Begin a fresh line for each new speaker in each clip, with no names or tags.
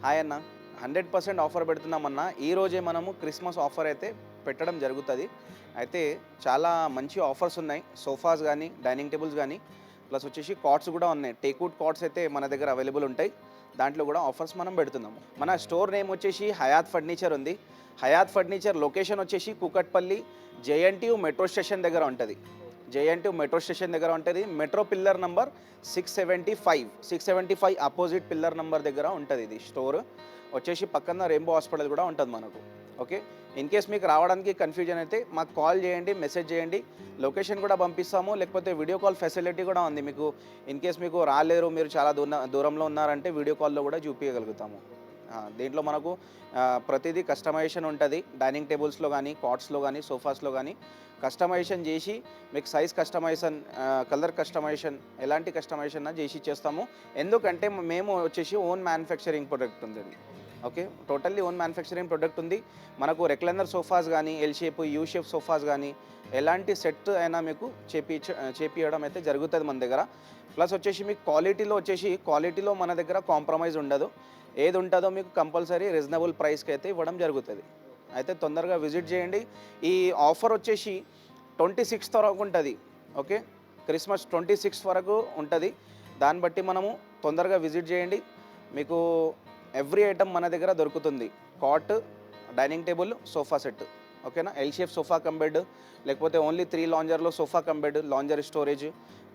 Hi అన్న, 100% offer పెడుతున్నామన్నా. ఈరోజే మనము క్రిస్మస్ ఆఫర్ అయితే పెట్టడం జరుగుతుంది. అయితే చాలా మంచి ఆఫర్స్ ఉన్నాయి. సోఫాస్ కానీ, డైనింగ్ టేబుల్స్ కానీ, ప్లస్ వచ్చేసి కాట్స్ కూడా ఉన్నాయి. టేక్వుడ్ కాట్స్ అయితే మన దగ్గర అవైలబుల్ ఉంటాయి. దాంట్లో కూడా ఆఫర్స్ మనం పెడుతున్నాము. మన స్టోర్ నేమ్ వచ్చేసి హయాత్ ఫర్నిచర్ ఉంది. హయాత్ ఫర్నిచర్ లొకేషన్ వచ్చేసి కూకట్పల్లి జేఎన్టీయూ మెట్రో స్టేషన్ దగ్గర ఉంటుంది. జేఎన్టీయూ మెట్రో స్టేషన్ దగ్గర ఉంటుంది. Metro pillar number 675 opposite pillar number దగ్గర ఉంటుంది. ఇది స్టోర్ వచ్చేసి పక్కన రెయిన్బో హాస్పిటల్ కూడా ఉంటుంది మనకు. ఓకే, ఇన్ కేస్ మీకు రావడానికి కన్ఫ్యూజన్ అయితే మాకు కాల్ చేయండి, మెసేజ్ చేయండి, లొకేషన్ కూడా పంపిస్తాము. లేకపోతే వీడియో కాల్ ఫెసిలిటీ కూడా ఉంది మీకు. ఇన్ కేస్ మీకు రాలేరు, మీరు చాలా దూరంలో ఉన్నారంటే వీడియో కాల్లో కూడా చూపించగలుగుతాము. దీంట్లో మనకు ప్రతిదీ కస్టమైజేషన్ ఉంటుంది. డైనింగ్ టేబుల్స్లో కానీ, కాట్స్లో కానీ, సోఫాస్లో కానీ కస్టమైజేషన్ చేసి మీకు సైజ్ కస్టమైజేషన్, కలర్ కస్టమైజేషన్, ఎలాంటి కస్టమైజేషన్ చేసి ఇచ్చేస్తాము. ఎందుకంటే మేము వచ్చేసి ఓన్ మ్యానుఫ్యాక్చరింగ్ ప్రొడక్ట్ ఉంది అది. Okay, totally own manufacturing product ఉంది. మనకు రెక్లైనర్ సోఫాస్ కానీ, L shape, U shape sofas కానీ ఎలాంటి సెట్ అయినా మీకు చేపియడం అయితే జరుగుతుంది మన దగ్గర. ప్లస్ వచ్చేసి మీకు క్వాలిటీలో మన దగ్గర కాంప్రమైజ్ ఉండదు. ఏది ఉంటుందో మీకు కంపల్సరీ రీజనబుల్ ప్రైస్కి అయితే ఇవ్వడం జరుగుతుంది. అయితే తొందరగా విజిట్ చేయండి. ఈ ఆఫర్ వచ్చేసి 26 వరకు ఉంటుంది. ఓకే, క్రిస్మస్ 26 వరకు ఉంటుంది. దాన్ని బట్టి మనము తొందరగా విజిట్ చేయండి. మీకు ఎవ్రీ ఐటమ్ మన దగ్గర దొరుకుతుంది. Cot, dining table, sofa set. ఓకేనా, L shape sofa cum bed, లేకపోతే ఓన్లీ 3 లాంజర్లో sofa cum bed, lounger storage,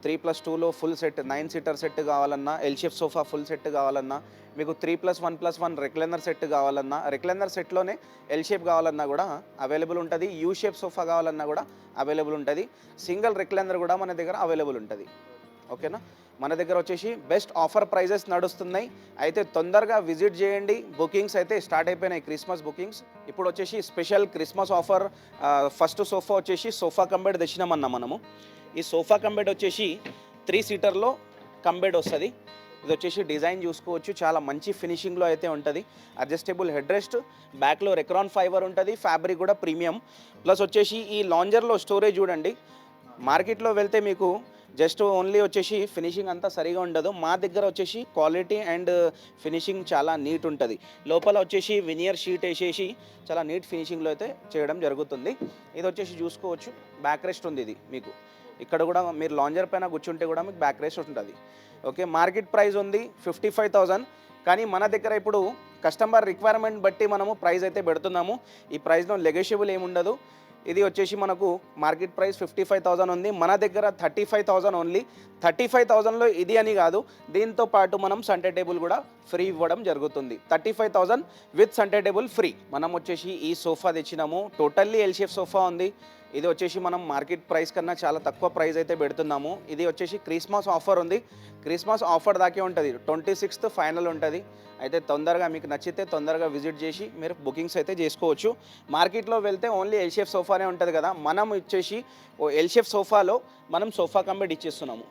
3+2లో ఫుల్ సెట్, 9 సీటర్ సెట్ కావాలన్నా, L shape sofa full set కావాలన్నా, మీకు 3+1+1 రెక్లైనర్ సెట్ కావాలన్నా, రెక్లైనర్ సెట్లోనే ఎల్ షేప్ కావాలన్నా కూడా అవైలబుల్ ఉంటుంది. యూ షేప్ సోఫా కావాలన్నా కూడా అవైలబుల్ ఉంటుంది. సింగిల్ రెక్లైనర్ కూడా మన దగ్గర అవైలబుల్ ఉంటుంది. ఓకేనా, మన దగ్గర వచ్చేసి బెస్ట్ ఆఫర్ ప్రైజెస్ నడుస్తున్నాయి. అయితే తొందరగా విజిట్ చేయండి. బుకింగ్స్ అయితే స్టార్ట్ అయిపోయినాయి, క్రిస్మస్ బుకింగ్స్. ఇప్పుడు వచ్చేసి special Christmas offer. First sofa వచ్చేసి సోఫా కంబెడ్ తెచ్చినామన్నా మనము. ఈ సోఫా కంబెడ్ వచ్చేసి 3 సీటర్లో కంబెడ్ వస్తుంది. ఇది వచ్చేసి డిజైన్ చూసుకోవచ్చు, చాలా మంచి ఫినిషింగ్లో అయితే ఉంటుంది. అడ్జస్టబుల్ హెడ్ రెస్ట్, బ్యాక్లో రెక్రాన్ ఫైబర్ ఉంటుంది, ఫ్యాబ్రిక్ కూడా ప్రీమియం. ప్లస్ వచ్చేసి ఈ లాంజర్లో స్టోరేజ్ చూడండి. మార్కెట్లో వెళ్తే మీకు జస్ట్ ఓన్లీ వచ్చేసి ఫినిషింగ్ అంతా సరిగా ఉండదు. మా దగ్గర వచ్చేసి క్వాలిటీ అండ్ ఫినిషింగ్ చాలా నీట్ ఉంటుంది. లోపల వచ్చేసి వినియర్ షీట్ వేసేసి చాలా నీట్ ఫినిషింగ్లో అయితే చేయడం జరుగుతుంది. ఇది వచ్చేసి చూసుకోవచ్చు, బ్యాక్ రెస్ట్ ఉంది. ఇది మీకు ఇక్కడ కూడా మీరు లాంజర్ పైన కూర్చుంటే కూడా మీకు బ్యాక్ రెస్ట్ ఉంటుంది. ఓకే, మార్కెట్ ప్రైస్ ఉంది 55,000. కానీ మన దగ్గర ఇప్పుడు కస్టమర్ రిక్వైర్మెంట్ బట్టి మనము ప్రైస్ అయితే పెడుతున్నాము. ఈ ప్రైస్లో నెగోషియబుల్ ఏముండదు. ఇది వచ్చేసి మనకు మార్కెట్ ప్రైస్ 55,000 ఉంది. మన దగ్గర 35,000 ఓన్లీ. 35,000లో ఇది అని కాదు, దీంతో పాటు మనం సెంటర్ టేబుల్ కూడా ఫ్రీ ఇవ్వడం జరుగుతుంది. 35,000 విత్ సెంటర్ టేబుల్ ఫ్రీ. మనం వచ్చేసి ఈ సోఫా తెచ్చినాము. టోటల్లీ ఎల్ షేప్ సోఫా ఉంది. ఇది వచ్చేసి మనం మార్కెట్ ప్రైస్ కన్నా చాలా తక్కువ ప్రైస్ అయితే పెడుతున్నాము. ఇది వచ్చేసి క్రిస్మస్ ఆఫర్ ఉంది. క్రిస్మస్ ఆఫర్ దాకే ఉంటుంది. 26th ఫైనల్ ఉంటుంది. అయితే తొందరగా మీకు నచ్చితే తొందరగా విజిట్ చేసి మీరు బుకింగ్స్ అయితే చేసుకోవచ్చు. మార్కెట్లో వెళ్తే ఓన్లీ ఎల్ షేప్ సోఫానే ఉంటుంది కదా, మనం వచ్చేసి ఎల్ షేప్ సోఫాలో మనం సోఫా కంబెడ్ ఇచ్చేస్తున్నాము.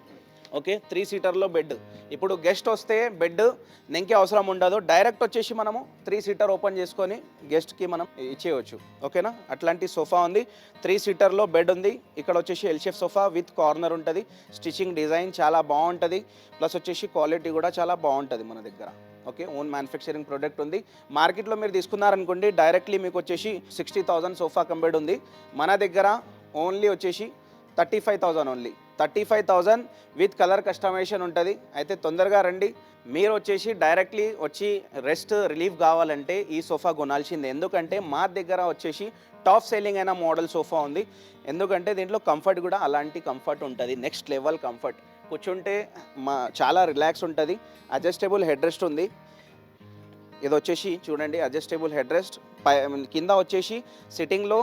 ఓకే, 3 సీటర్లో బెడ్. ఇప్పుడు గెస్ట్ వస్తే బెడ్ నెంకే అవసరం ఉండదు. డైరెక్ట్ వచ్చేసి మనము 3 సీటర్ ఓపెన్ చేసుకొని గెస్ట్కి మనం ఇచ్చేయవచ్చు. ఓకేనా, అట్లాంటి సోఫా ఉంది. 3 సీటర్లో బెడ్ ఉంది. ఇక్కడ వచ్చేసి L shape sofa with corner ఉంటుంది. స్టిచ్చింగ్ డిజైన్ చాలా బాగుంటుంది. ప్లస్ వచ్చేసి క్వాలిటీ కూడా చాలా బాగుంటుంది మన దగ్గర. ఓకే, ఓన్ మ్యానుఫ్యాక్చరింగ్ ప్రోడక్ట్ ఉంది. మార్కెట్లో మీరు తీసుకున్నారనుకోండి డైరెక్ట్లీ మీకు వచ్చేసి 60,000 సోఫా కంబెడ్ ఉంది. మన దగ్గర ఓన్లీ వచ్చేసి 35,000 ఓన్లీ. 35,000 విత్ కలర్ కస్టమైజేషన్ ఉంటుంది. అయితే తొందరగా రండి. మీరు వచ్చేసి డైరెక్ట్లీ వచ్చి రెస్ట్ రిలీఫ్ కావాలంటే ఈ సోఫా కొనాల్సిందే. ఎందుకంటే మా దగ్గర వచ్చేసి టాప్ సెల్లింగ్ అయిన మోడల్ సోఫా ఉంది. ఎందుకంటే దీంట్లో కంఫర్ట్ కూడా అలాంటి కంఫర్ట్ ఉంటుంది, నెక్స్ట్ లెవెల్ కంఫర్ట్. కూర్చుంటే చాలా రిలాక్స్ ఉంటుంది. అడ్జస్టబుల్ హెడ్ రెస్ట్ ఉంది. ఇది వచ్చేసి చూడండి, అడ్జస్టబుల్ హెడ్ రెస్ట్. కింద వచ్చేసి సిట్టింగ్లో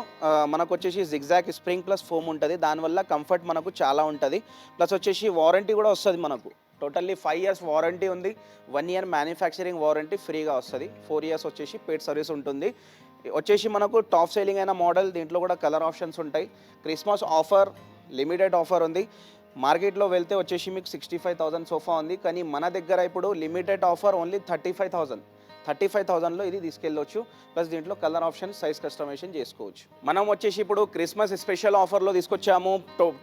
మనకు వచ్చేసి జిగ్జాగ్ స్ప్రింగ్ ప్లస్ ఫోమ్ ఉంటుంది. దానివల్ల కంఫర్ట్ మనకు చాలా ఉంటుంది. ప్లస్ వచ్చేసి వారంటీ కూడా వస్తుంది మనకు. టోటల్లీ 5 ఇయర్స్ వారంటీ ఉంది. 1 ఇయర్ మ్యానుఫ్యాక్చరింగ్ వారంటీ ఫ్రీగా వస్తుంది. 4 ఇయర్స్ వచ్చేసి పెయిడ్ సర్వీస్ ఉంటుంది. వచ్చేసి మనకు టాప్ సేలింగ్ అయిన మోడల్. దీంట్లో కూడా కలర్ ఆప్షన్స్ ఉంటాయి. క్రిస్మస్ ఆఫర్, లిమిటెడ్ ఆఫర్ ఉంది. మార్కెట్లో వెళ్తే వచ్చేసి మీకు 65,000 సోఫా ఉంది. కానీ మన దగ్గర ఇప్పుడు లిమిటెడ్ ఆఫర్ ఓన్లీ 35,000. 35,000లో ఇది తీసుకెళ్ళొచ్చు. ప్లస్ దీంట్లో కలర్ ఆప్షన్, సైజ్ కస్టమైజేషన్ చేసుకోవచ్చు. మనం వచ్చేసి ఇప్పుడు క్రిస్మస్ స్పెషల్ ఆఫర్లో తీసుకొచ్చాము.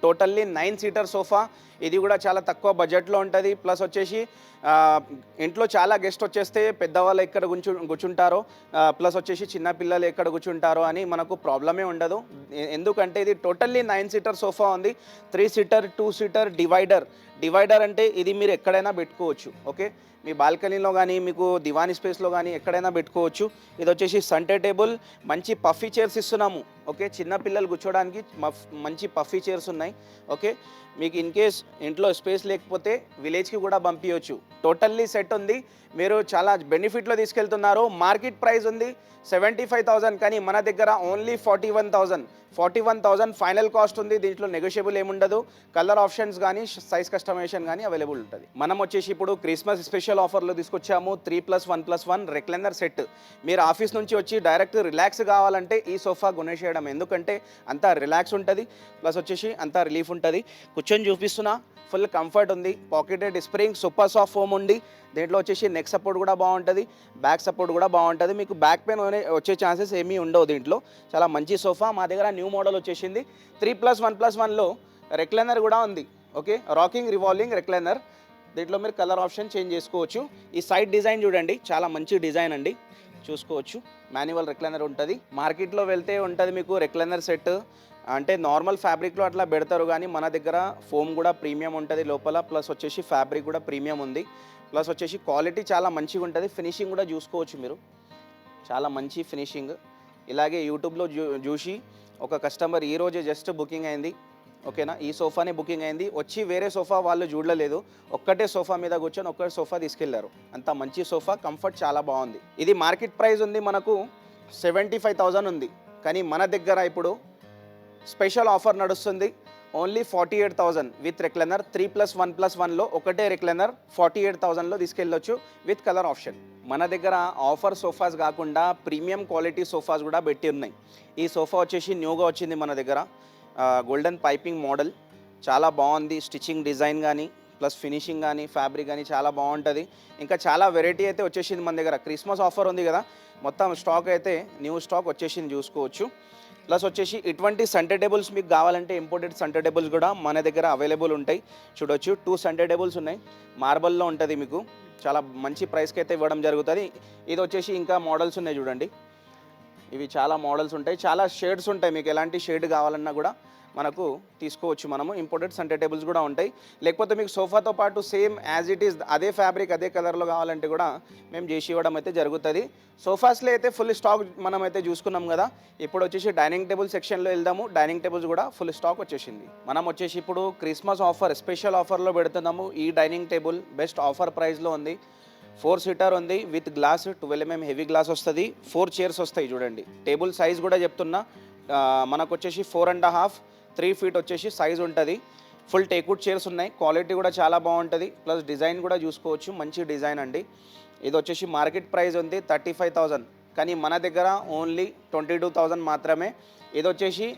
Totally 9 seater sofa. ఇది కూడా చాలా తక్కువ బడ్జెట్లో ఉంటుంది. ప్లస్ వచ్చేసి ఇంట్లో చాలా గెస్ట్ వచ్చేస్తే పెద్దవాళ్ళు ఎక్కడ కూర్చుంటారో, ప్లస్ వచ్చేసి చిన్న పిల్లలు ఎక్కడ కూర్చుంటారో అని మనకు ప్రాబ్లమే ఉండదు. ఎందుకంటే ఇది టోటల్లీ 9 సీటర్ సోఫా ఉంది. 3 సీటర్, 2 సీటర్, డివైడర్ అంటే ఇది మీరు ఎక్కడైనా పెట్టుకోవచ్చు. ఓకే, మీ బాల్కనీలో కానీ మీకు దివానీ స్పేస్లో కానీ ఎక్కడైనా పెట్టుకోవచ్చు. ఇది వచ్చేసి సెంటర్ టేబుల్, మంచి పఫీ చైర్స్ ఇస్తున్నాము. ఓకే, చిన్న పిల్లలు కూర్చోడానికి మంచి పఫీ చైర్స్ ఉన్నాయి. ఓకే, మీకు ఇన్ కేస్ ఇంట్లో స్పేస్ లేకపోతే విలేజ్కి కూడా పంపించవచ్చు. టోటల్లీ సెట్ ఉంది. మీరు చాలా బెనిఫిట్లో తీసుకెళ్తున్నారు. మార్కెట్ ప్రైస్ ఉంది 75,000, కానీ మన దగ్గర ఓన్లీ 41,000 ఫైనల్ కాస్ట్ ఉంది. దీంట్లో నెగోషియబుల్ ఏముండదు. కలర్ ఆప్షన్స్ కానీ సైజ్ కస్టమైజేషన్ కానీ అవైలబుల్ ఉంటుంది. మనం వచ్చేసి ఇప్పుడు క్రిస్మస్ స్పెషల్ ఆఫర్లో తీసుకొచ్చాము 3+1+1 రెక్లైనర్ సెట్. మీరు ఆఫీస్ నుంచి వచ్చి డైరెక్ట్ రిలాక్స్ కావాలంటే ఈ సోఫా కొనేసేయడం, ఎందుకంటే అంతా రిలాక్స్ ఉంటుంది, ప్లస్ వచ్చేసి అంతా రిలీఫ్ ఉంటుంది. కూర్చొని చూపిస్తున్నా, ఫుల్ కంఫర్ట్ ఉంది. Pocketed spring, super soft foam ఉంది. దీంట్లో వచ్చేసి నెక్ సపోర్ట్ కూడా బాగుంటుంది, బ్యాక్ సపోర్ట్ కూడా బాగుంటుంది. మీకు బ్యాక్ పెయిన్ వచ్చే ఛాన్సెస్ ఏమీ ఉండవు. దీంట్లో చాలా మంచి సోఫా. మా దగ్గర న్యూ మోడల్ వచ్చేసింది 3+1+1లో రెక్లైనర్ కూడా ఉంది. Okay, rocking revolving recliner. దీంట్లో మీరు కలర్ ఆప్షన్ చేంజ్ చేసుకోవచ్చు. ఈ సైడ్ డిజైన్ చూడండి, చాలా మంచి డిజైన్ అండి, చూసుకోవచ్చు. మాన్యువల్ రెక్లైనర్ ఉంటుంది. మార్కెట్లో వెళ్తే ఉంటుంది మీకు రెక్లైనర్ సెట్ అంటే నార్మల్ ఫ్యాబ్రిక్లో అట్లా పెడతారు, కానీ మన దగ్గర ఫోమ్ కూడా ప్రీమియం ఉంటుంది లోపల, ప్లస్ వచ్చేసి ఫ్యాబ్రిక్ కూడా ప్రీమియం ఉంది. ప్లస్ వచ్చేసి క్వాలిటీ చాలా మంచిగా ఉంటుంది. ఫినిషింగ్ కూడా చూసుకోవచ్చు మీరు, చాలా మంచి ఫినిషింగ్. ఇలాగే యూట్యూబ్లో చూసి ఒక కస్టమర్ ఈరోజే జస్ట్ బుకింగ్ అయింది. ఓకేనా, ఈ సోఫానే బుకింగ్ అయింది. వచ్చి వేరే సోఫా వాళ్ళు చూడలేదు, ఒక్కటే సోఫా మీద కూర్చొని ఒక్కటే సోఫా తీసుకెళ్లారు. అంత మంచి సోఫా, కంఫర్ట్ చాలా బాగుంది. ఇది మార్కెట్ ప్రైస్ ఉంది మనకు 75,000 ఉంది, కానీ మన దగ్గర ఇప్పుడు స్పెషల్ ఆఫర్ నడుస్తుంది. Only 48,000 with recliner. 3+1+1లో ఒకటే రెక్లైనర్ 48,000లో తీసుకెళ్ళొచ్చు విత్ కలర్ ఆప్షన్. మన దగ్గర ఆఫర్ సోఫాస్ కాకుండా ప్రీమియం క్వాలిటీ సోఫాస్ కూడా పెట్టి ఉన్నాయి. ఈ సోఫా వచ్చేసి న్యూగా వచ్చింది మన దగ్గర, గోల్డెన్ పైపింగ్ మోడల్, చాలా బాగుంది. స్టిచ్చింగ్ డిజైన్ కానీ ప్లస్ ఫినిషింగ్ కానీ ఫ్యాబ్రిక్ కానీ చాలా బాగుంటుంది. ఇంకా చాలా వెరైటీ అయితే వచ్చేసింది మన దగ్గర. క్రిస్మస్ ఆఫర్ ఉంది కదా, మొత్తం స్టాక్ అయితే న్యూ స్టాక్ వచ్చేసింది, చూసుకోవచ్చు. ప్లస్ వచ్చేసి ఇటువంటి సెంటర్ టేబుల్స్ మీకు కావాలంటే ఇంపోర్టెడ్ సెంటర్ టేబుల్స్ కూడా మన దగ్గర అవైలబుల్ ఉంటాయి. చూడొచ్చు, 2 సెంటర్ టేబుల్స్ ఉన్నాయి. మార్బల్లో ఉంటుంది, మీకు చాలా మంచి ప్రైస్కి అయితే ఇవ్వడం జరుగుతుంది. ఇది వచ్చేసి ఇంకా మోడల్స్ ఉన్నాయి చూడండి, ఇవి చాలా మోడల్స్ ఉంటాయి, చాలా షేడ్స్ ఉంటాయి. మీకు ఎలాంటి షేడ్ కావాలన్నా కూడా మనకు తీసుకోవచ్చు. మనము ఇంపోర్టెడ్ సెంటర్ టేబుల్స్ కూడా ఉంటాయి. లేకపోతే మీకు సోఫాతో పాటు సేమ్ యాజ్ ఇట్ ఈస్ అదే ఫ్యాబ్రిక్ అదే కలర్లో కావాలంటే కూడా మేము చేసి ఇవ్వడం అయితే జరుగుతుంది. సోఫాస్లో అయితే ఫుల్ స్టాక్ మనం అయితే చూసుకున్నాం కదా. ఇప్పుడు వచ్చేసి డైనింగ్ టేబుల్ సెక్షన్లో వెళ్దాము. డైనింగ్ టేబుల్స్ కూడా ఫుల్ స్టాక్ వచ్చేసింది. మనం వచ్చేసి ఇప్పుడు క్రిస్మస్ ఆఫర్ స్పెషల్ ఆఫర్లో పెడుతున్నాము. ఈ డైనింగ్ టేబుల్ బెస్ట్ ఆఫర్ ప్రైస్లో ఉంది. 4 సీటర్ ఉంది with glass, 12 mm heavy glass వస్తుంది. 4 చైర్స్ వస్తాయి చూడండి. టేబుల్ సైజ్ కూడా చెప్తున్నా, మనకు వచ్చేసి 4.5 3 feet వచ్చేసి సైజ్ ఉంటుంది. ఫుల్ టేక్వుడ్ చైర్స్ ఉన్నాయి. క్వాలిటీ కూడా చాలా బాగుంటుంది. ప్లస్ డిజైన్ కూడా చూసుకోవచ్చు, మంచి డిజైన్ అండి. ఇది వచ్చేసి మార్కెట్ ప్రైస్ ఉంది 35,000, కానీ మన దగ్గర ఓన్లీ 22,000 మాత్రమే. ఇది వచ్చేసి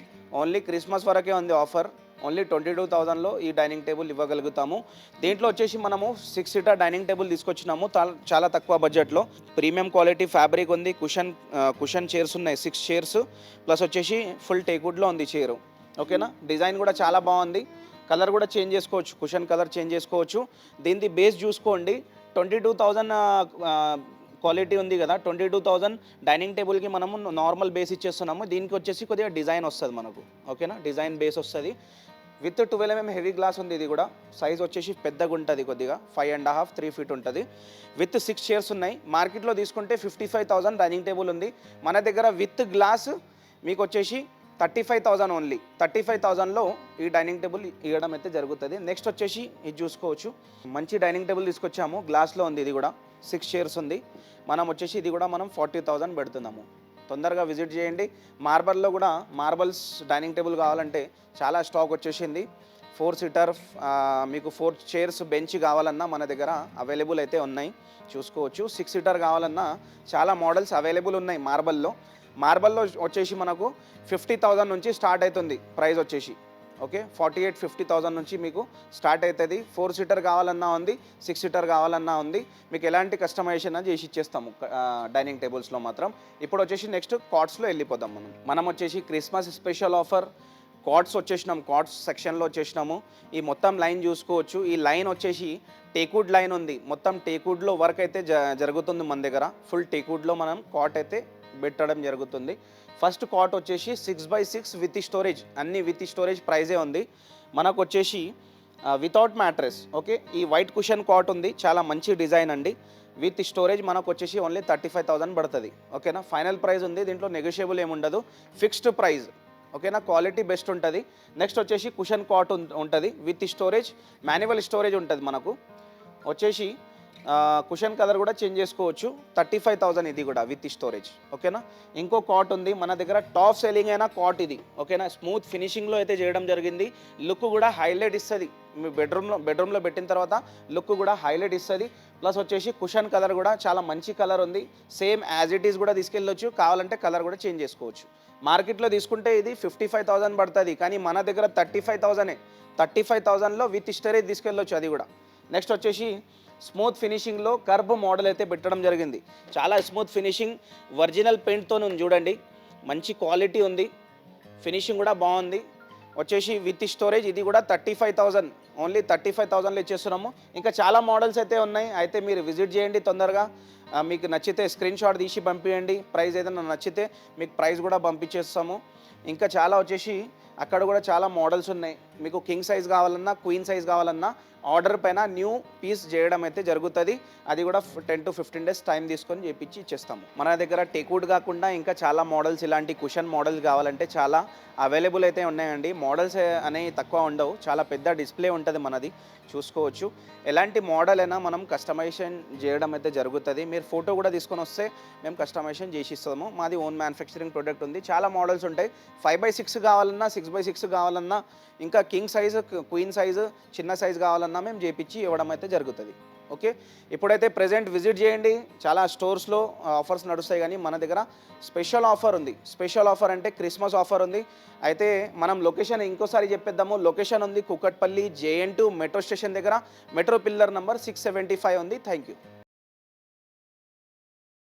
ఓన్లీ క్రిస్మస్ వరకే ఉంది ఆఫర్. ఓన్లీ 22,000లో ఈ డైనింగ్ టేబుల్ ఇవ్వగలుగుతాము. దీంట్లో వచ్చేసి మనము 6 సీటర్ డైనింగ్ టేబుల్ తీసుకొచ్చినాము చాలా తక్కువ బడ్జెట్లో. ప్రీమియం క్వాలిటీ ఫ్యాబ్రిక్ ఉంది. కుషన్ చైర్స్ ఉన్నాయి, 6 చైర్స్. ప్లస్ వచ్చేసి ఫుల్ టేక్వుడ్లో ఉంది చైర్. ఓకేనా, డిజైన్ కూడా చాలా బాగుంది. కలర్ కూడా చేంజ్ చేసుకోవచ్చు, కుషన్ కలర్ చేంజ్ చేసుకోవచ్చు. దీనిది బేస్ చూసుకోండి, 22,000 క్వాలిటీ ఉంది కదా. 22,000 డైనింగ్ టేబుల్కి మనము నార్మల్ బేస్ ఇచ్చేస్తున్నాము. దీనికి వచ్చేసి కొద్దిగా డిజైన్ వస్తుంది మనకు. ఓకేనా, డిజైన్ బేస్ వస్తుంది విత్ 12 mm హెవీ గ్లాస్ ఉంది. ఇది కూడా సైజ్ వచ్చేసి పెద్దగా ఉంటుంది, కొద్దిగా 5.5 3 feet ఉంటుంది. విత్ 6 చైర్స్ ఉన్నాయి. మార్కెట్లో తీసుకుంటే 55,000 డైనింగ్ టేబుల్ ఉంది. మన దగ్గర విత్ గ్లాస్ మీకు వచ్చేసి 35,000 ఓన్లీ. 35,000లో ఈ డైనింగ్ టేబుల్ ఇవ్వడం అయితే జరుగుతుంది. నెక్స్ట్ వచ్చేసి ఇది చూసుకోవచ్చు, మంచి డైనింగ్ టేబుల్ తీసుకొచ్చాము. గ్లాస్లో ఉంది, ఇది కూడా 6 చైర్స్ ఉంది. మనం వచ్చేసి ఇది కూడా మనం 40,000 పెడుతున్నాము. తొందరగా విజిట్ చేయండి. మార్బల్లో కూడా మార్బల్స్ డైనింగ్ టేబుల్ కావాలంటే చాలా స్టాక్ వచ్చేసింది. 4 సీటర్ మీకు 4 చైర్స్ బెంచ్ కావాలన్నా మన దగ్గర అవైలబుల్ అయితే ఉన్నాయి, చూసుకోవచ్చు. 6 సీటర్ కావాలన్నా చాలా మోడల్స్ అవైలబుల్ ఉన్నాయి మార్బల్లో. మార్బల్లో వచ్చేసి మనకు 50,000 నుంచి స్టార్ట్ అవుతుంది ప్రైస్ వచ్చేసి. ఓకే 48-50,000 నుంచి మీకు స్టార్ట్ అవుతుంది. 4 సీటర్ కావాలన్నా ఉంది, 6 సీటర్ కావాలన్నా ఉంది. మీకు ఎలాంటి కస్టమైజేషన్ అని చేసి ఇచ్చేస్తాము డైనింగ్ టేబుల్స్లో మాత్రం. ఇప్పుడు వచ్చేసి నెక్స్ట్ కాట్స్లో వెళ్ళిపోదాం మనం వచ్చేసి క్రిస్మస్ స్పెషల్ ఆఫర్ కాట్స్ వచ్చేసినాం, కాట్స్ సెక్షన్లో వచ్చేసినాము. ఈ మొత్తం లైన్ చూసుకోవచ్చు. ఈ లైన్ వచ్చేసి టేక్వుడ్ లైన్ ఉంది. మొత్తం టేక్వుడ్లో వర్క్ అయితే జరుగుతుంది మన దగ్గర. ఫుల్ టేక్వుడ్లో మనం కాట్ అయితే పెట్టడం జరుగుతుంది. ఫస్ట్ కాట్ వచ్చేసి 6x6 విత్ స్టోరేజ్, అన్ని విత్ స్టోరేజ్ ప్రైజే ఉంది. మనకు వచ్చేసి వితౌట్ మ్యాట్రెస్. ఓకే, ఈ వైట్ కుషన్ కాట్ ఉంది, చాలా మంచి డిజైన్ అండి. విత్ స్టోరేజ్ మనకు వచ్చేసి ఓన్లీ 35,000 పడుతుంది. ఓకేనా, ఫైనల్ ప్రైస్ ఉంది, దీంట్లో నెగోషియబుల్ ఏముండదు, ఫిక్స్డ్ ప్రైస్. ఓకేనా, క్వాలిటీ బెస్ట్ ఉంటుంది. నెక్స్ట్ వచ్చేసి కుషన్ కాట్ ఉంటుంది విత్ స్టోరేజ్, మాన్యువల్ స్టోరేజ్ ఉంటుంది. మనకు వచ్చేసి కుషన్ కలర్ కూడా చేంజ్ చేసుకోవచ్చు. 35,000 ఇది కూడా విత్ స్టోరేజ్. ఓకేనా, ఇంకో కాట్ ఉంది మన దగ్గర, టాప్ సెల్లింగ్ అయినా కాట్ ఇది. ఓకేనా, స్మూత్ ఫినిషింగ్లో అయితే చేయడం జరిగింది. లుక్ కూడా హైలైట్ ఇస్తుంది. మీ బెడ్రూమ్లో పెట్టిన తర్వాత లుక్ కూడా హైలైట్ ఇస్తుంది. ప్లస్ వచ్చేసి కుషన్ కలర్ కూడా చాలా మంచి కలర్ ఉంది. సేమ్ యాజ్ ఇట్ ఈస్ కూడా తీసుకెళ్ళొచ్చు, కావాలంటే కలర్ కూడా చేంజ్ చేసుకోవచ్చు. మార్కెట్లో తీసుకుంటే ఇది 55,000 పడుతుంది, కానీ మన దగ్గర 35,000. 35,000లో విత్ స్టోరేజ్ తీసుకెళ్ళొచ్చు అది కూడా. నెక్స్ట్ వచ్చేసి స్మూత్ ఫినిషింగ్లో కర్బ్ మోడల్ అయితే పెట్టడం జరిగింది. చాలా స్మూత్ ఫినిషింగ్, ఒరిజినల్ పెయింట్తో ఉంది చూడండి, మంచి క్వాలిటీ ఉంది, ఫినిషింగ్ కూడా బాగుంది. వచ్చేసి విత్ స్టోరేజ్ ఇది కూడా 35,000, ఓన్లీ 35,000లో ఇచ్చేస్తున్నాము. ఇంకా చాలా మోడల్స్ అయితే ఉన్నాయి, అయితే మీరు విజిట్ చేయండి తొందరగా. మీకు నచ్చితే స్క్రీన్ షాట్ తీసి పంపించండి. ప్రైస్ ఏదైనా నచ్చితే మీకు ప్రైస్ కూడా పంపించేస్తాము. ఇంకా చాలా వచ్చేసి అక్కడ కూడా చాలా మోడల్స్ ఉన్నాయి. మీకు కింగ్ సైజ్ కావాలన్నా, క్వీన్ సైజ్ కావాలన్నా ఆర్డర్ పైన న్యూ పీస్ చేయడం అయితే జరుగుతుంది. అది కూడా 10 to 15 days టైం తీసుకొని చేపించి ఇచ్చేస్తాము. మన దగ్గర టేక్వుడ్ కాకుండా ఇంకా చాలా మోడల్స్, ఇలాంటి కుషన్ మోడల్స్ కావాలంటే చాలా అవైలబుల్ అయితే ఉన్నాయండి. మోడల్స్ అనేవి తక్కువ ఉండవు, చాలా పెద్ద డిస్ప్లే ఉంటుంది మనది, చూసుకోవచ్చు. ఎలాంటి మోడల్ అయినా మనం కస్టమైజేషన్ చేయడం అయితే జరుగుతుంది. మీరు ఫోటో కూడా తీసుకొని వస్తే మేము కస్టమైజేషన్ చేసి ఇస్తాము. మాది ఓన్ మ్యానుఫ్యాక్చరింగ్ ప్రొడక్ట్ ఉంది. చాలా మోడల్స్ ఉంటాయి. 5x6 కావాలన్నా, 6x6 కావాలన్నా, ఇంకా కింగ్ సైజు, క్వీన్ సైజు, చిన్న సైజు కావాలన్నా మేము చేపించి ఇవ్వడం అయితే జరుగుతుంది. ఓకే, ఇప్పుడైతే ప్రెజెంట్ విజిట్ చేయండి. చాలా స్టోర్స్లో ఆఫర్స్ నడుస్తాయి, కానీ మన దగ్గర స్పెషల్ ఆఫర్ ఉంది. స్పెషల్ ఆఫర్ అంటే క్రిస్మస్ ఆఫర్ ఉంది. అయితే మనం లొకేషన్ ఇంకోసారి చెప్పేద్దాము. లొకేషన్ ఉంది కుకట్పల్లి JN2 మెట్రో స్టేషన్ దగ్గర, మెట్రో పిల్లర్ నెంబర్ 675 ఉంది. Thank you.